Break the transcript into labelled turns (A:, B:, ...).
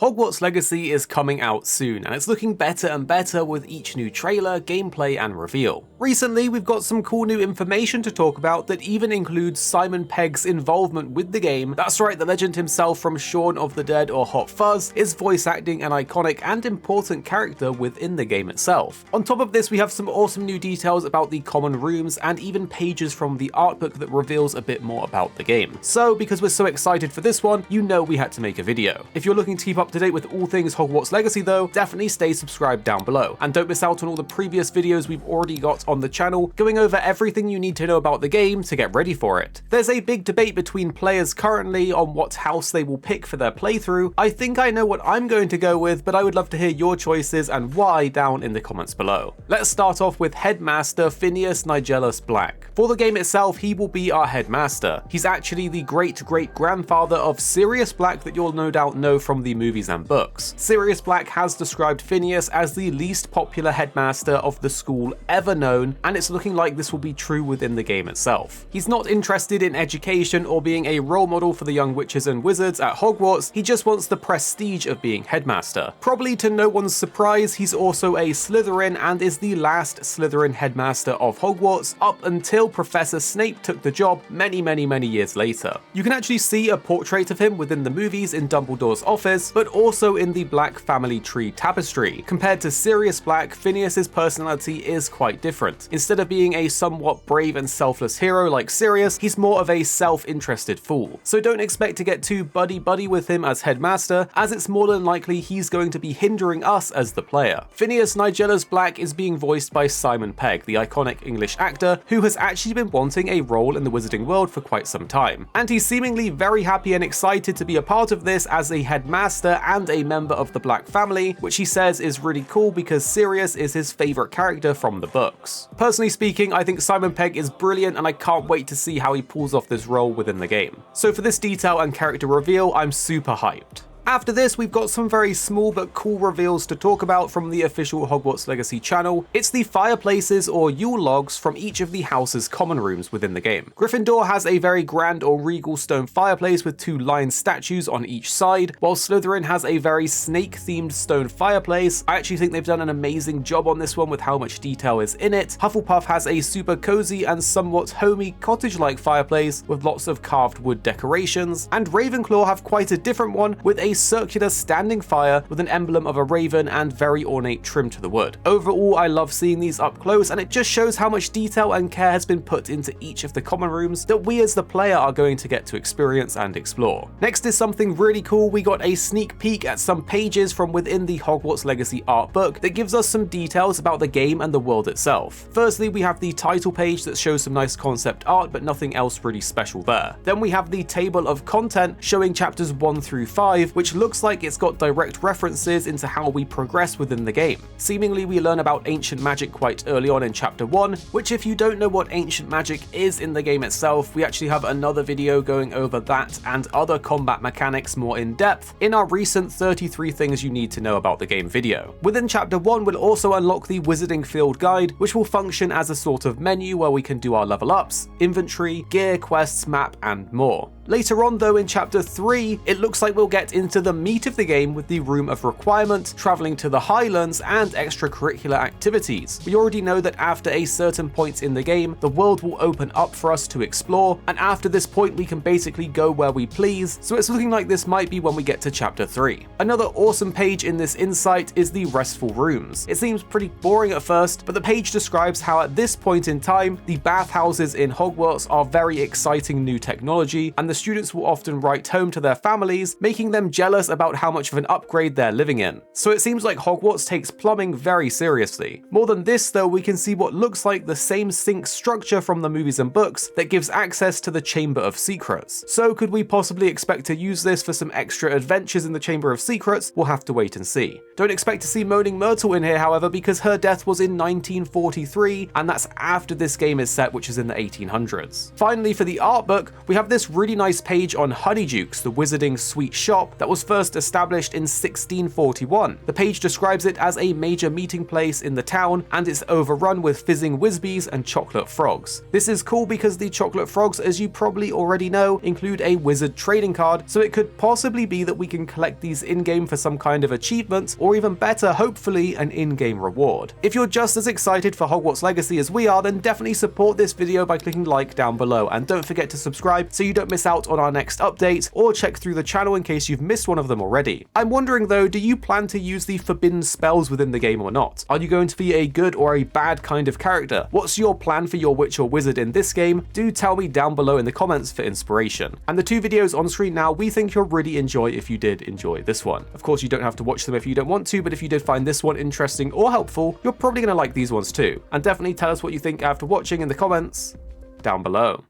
A: Hogwarts Legacy is coming out soon, and it's looking better and better with each new trailer, gameplay, and reveal. Recently, we've got some cool new information to talk about that even includes Simon Pegg's involvement with the game. That's right, the legend himself from Shaun of the Dead or Hot Fuzz is voice acting an iconic and important character within the game itself. On top of this, we have some awesome new details about the common rooms and even pages from the art book that reveals a bit more about the game. So, because we're so excited for this one, you know we had to make a video. If you're looking to keep up to date with all things Hogwarts Legacy though, definitely stay subscribed down below. And don't miss out on all the previous videos we've already got on the channel, going over everything you need to know about the game to get ready for it. There's a big debate between players currently on what house they will pick for their playthrough. I think I know what I'm going to go with, but I would love to hear your choices and why down in the comments below. Let's start off with Headmaster Phineas Nigellus Black. For the game itself, he will be our Headmaster. He's actually the great-great-grandfather of Sirius Black that you'll no doubt know from the movies and books. Sirius Black has described Phineas as the least popular headmaster of the school ever known, and it's looking like this will be true within the game itself. He's not interested in education or being a role model for the young witches and wizards at Hogwarts, he just wants the prestige of being headmaster. Probably to no one's surprise, he's also a Slytherin and is the last Slytherin headmaster of Hogwarts up until Professor Snape took the job many years later. You can actually see a portrait of him within the movies in Dumbledore's office, but also in the Black family tree tapestry. Compared to Sirius Black, Phineas's personality is quite different. Instead of being a somewhat brave and selfless hero like Sirius, he's more of a self-interested fool. So don't expect to get too buddy-buddy with him as headmaster, as it's more than likely he's going to be hindering us as the player. Phineas Nigellus Black is being voiced by Simon Pegg, the iconic English actor who has actually been wanting a role in the wizarding world for quite some time. And he's seemingly very happy and excited to be a part of this as a headmaster and a member of the Black family, which he says is really cool because Sirius is his favourite character from the books. Personally speaking, I think Simon Pegg is brilliant and I can't wait to see how he pulls off this role within the game. So for this detail and character reveal, I'm super hyped. After this, we've got some very small but cool reveals to talk about from the official Hogwarts Legacy channel. It's the fireplaces or Yule logs from each of the house's common rooms within the game. Gryffindor has a very grand or regal stone fireplace with two lion statues on each side, while Slytherin has a very snake-themed stone fireplace. I actually think they've done an amazing job on this one with how much detail is in it. Hufflepuff has a super cozy and somewhat homey cottage-like fireplace with lots of carved wood decorations, and Ravenclaw have quite a different one with a circular standing fire with an emblem of a raven and very ornate trim to the wood. Overall, I love seeing these up close, and it just shows how much detail and care has been put into each of the common rooms that we as the player are going to get to experience and explore. Next is something really cool. We got a sneak peek at some pages from within the Hogwarts Legacy art book that gives us some details about the game and the world itself. Firstly, we have the title page that shows some nice concept art, but nothing else really special there. Then we have the table of content showing chapters 1 through 5, which looks like it's got direct references into how we progress within the game. Seemingly, we learn about ancient magic quite early on in chapter 1, which if you don't know what ancient magic is in the game itself, we actually have another video going over that and other combat mechanics more in depth in our recent 33 things you need to know about the game video. Within chapter 1, we'll also unlock the Wizarding Field Guide, which will function as a sort of menu where we can do our level ups, inventory, gear, quests, map, and more. Later on though in chapter 3, it looks like we'll get into the meat of the game with the Room of Requirement, travelling to the Highlands, and extracurricular activities. We already know that after a certain point in the game, the world will open up for us to explore, and after this point we can basically go where we please, so it's looking like this might be when we get to chapter 3. Another awesome page in this insight is the Restful Rooms. It seems pretty boring at first, but the page describes how at this point in time, the bathhouses in Hogwarts are very exciting new technology, and the students will often write home to their families, making them jealous about how much of an upgrade they're living in. So it seems like Hogwarts takes plumbing very seriously. More than this though, we can see what looks like the same sink structure from the movies and books that gives access to the Chamber of Secrets. So could we possibly expect to use this for some extra adventures in the Chamber of Secrets? We'll have to wait and see. Don't expect to see Moaning Myrtle in here however, because her death was in 1943, and that's after this game is set, which is in the 1800s. Finally, for the art book, we have this really nice nice page on Honeydukes, the wizarding sweet shop that was first established in 1641. The page describes it as a major meeting place in the town, and it's overrun with fizzing whizbees and chocolate frogs. This is cool because the chocolate frogs, as you probably already know, include a wizard trading card, so it could possibly be that we can collect these in-game for some kind of achievement, or even better, hopefully an in-game reward. If you're just as excited for Hogwarts Legacy as we are, then definitely support this video by clicking like down below, and don't forget to subscribe so you don't miss out on our next update, or check through the channel in case you've missed one of them already. I'm wondering though, do you plan to use the forbidden spells within the game or not? Are you going to be a good or a bad kind of character? What's your plan for your witch or wizard in this game? Do tell me down below in the comments for inspiration. And the two videos on screen now, we think you'll really enjoy if you did enjoy this one. Of course, you don't have to watch them if you don't want to, but if you did find this one interesting or helpful, you're probably going to like these ones too. And definitely tell us what you think after watching in the comments down below.